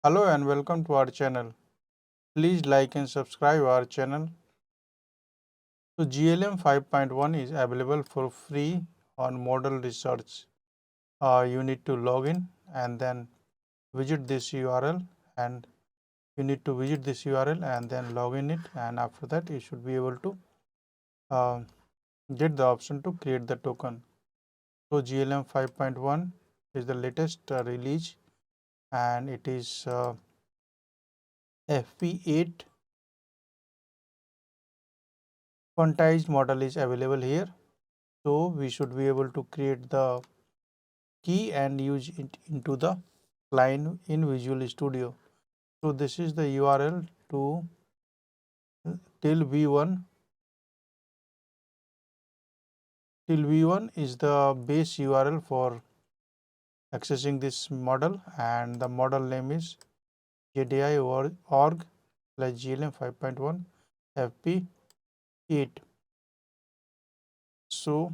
Hello and welcome to our channel. Please like and subscribe our channel. So GLM 5.1 is available for free on model research. You need to log in and then visit this URL, and you need to visit this URL and then log in it, and after that you should be able to uh, get the option to create the token. So GLM 5.1 is the latest release, and it is FP8 quantized model is available here. So we should be able to create the key and use it into the line in Visual Studio. So this is the URL to till v1. Till v1 is the base URL for accessing this model, and the model name is jdi.org/glm 5.1 fp8. So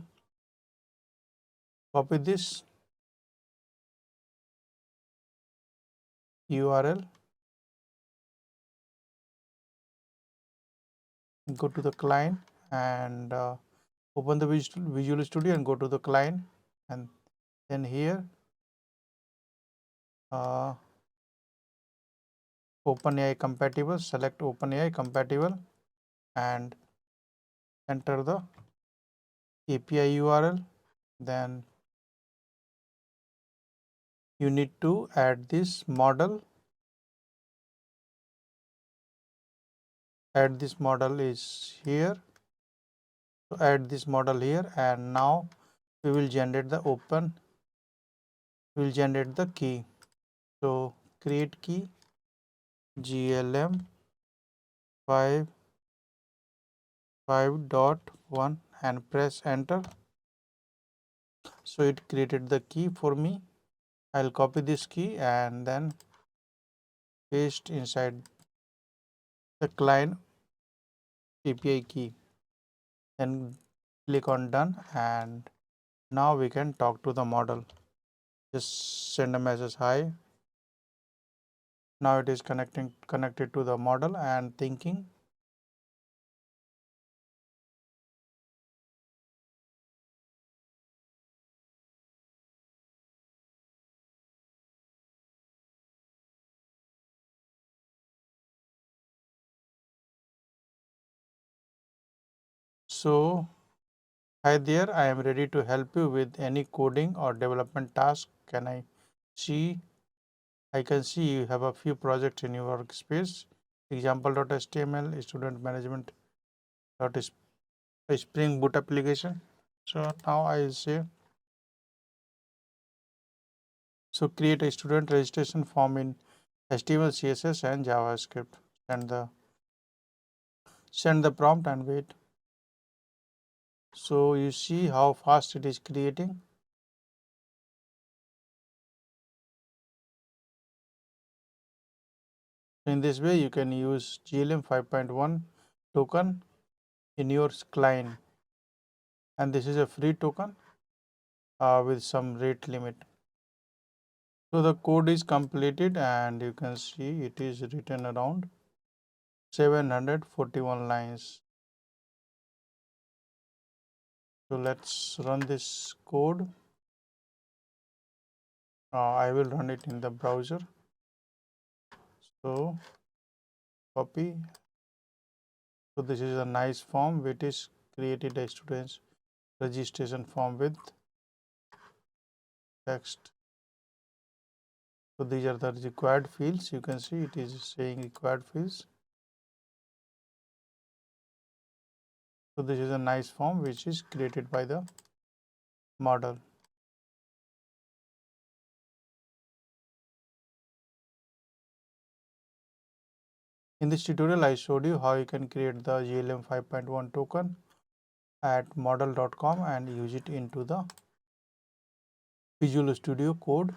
copy this URL, go to the client and open the Visual Studio and go to the client, and then here OpenAI compatible, select OpenAI compatible and enter the API URL. Then you need to add this model. Add this model is here. So add this model here, and now we will generate the key. So create key GLM 5.1 and press enter. So it created the key for me. I'll copy this key and then paste inside the client API key. Then click on done, and now we can talk to the model. Just send a message hi. Now it is connected to the model and thinking. So hi there, I am ready to help you with any coding or development task. Can I see? I can see you have a few projects in your workspace. Example.html, student management Spring Boot application. So now I will say, so create a student registration form in HTML, CSS and JavaScript. Send the prompt and wait. So you see how fast it is creating. In this way you can use GLM 5.1 token in your client, and this is a free token with some rate limit. So the code is completed, and you can see it is written around 741 lines. So let's run this code. I will run it in the browser. So copy. So this is a nice form which is created a student's registration form with text. So these are the required fields. You can see it is saying required fields. So this is a nice form which is created by the model. In this tutorial, I showed you how you can create the GLM 5.1 token at model.com and use it into the Visual Studio Code.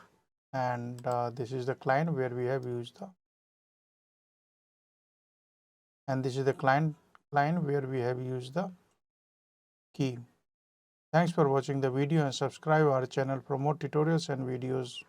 And this is the client where we have used the, and this is the client where we have used the key. Thanks for watching the video and subscribe our channel for more tutorials and videos.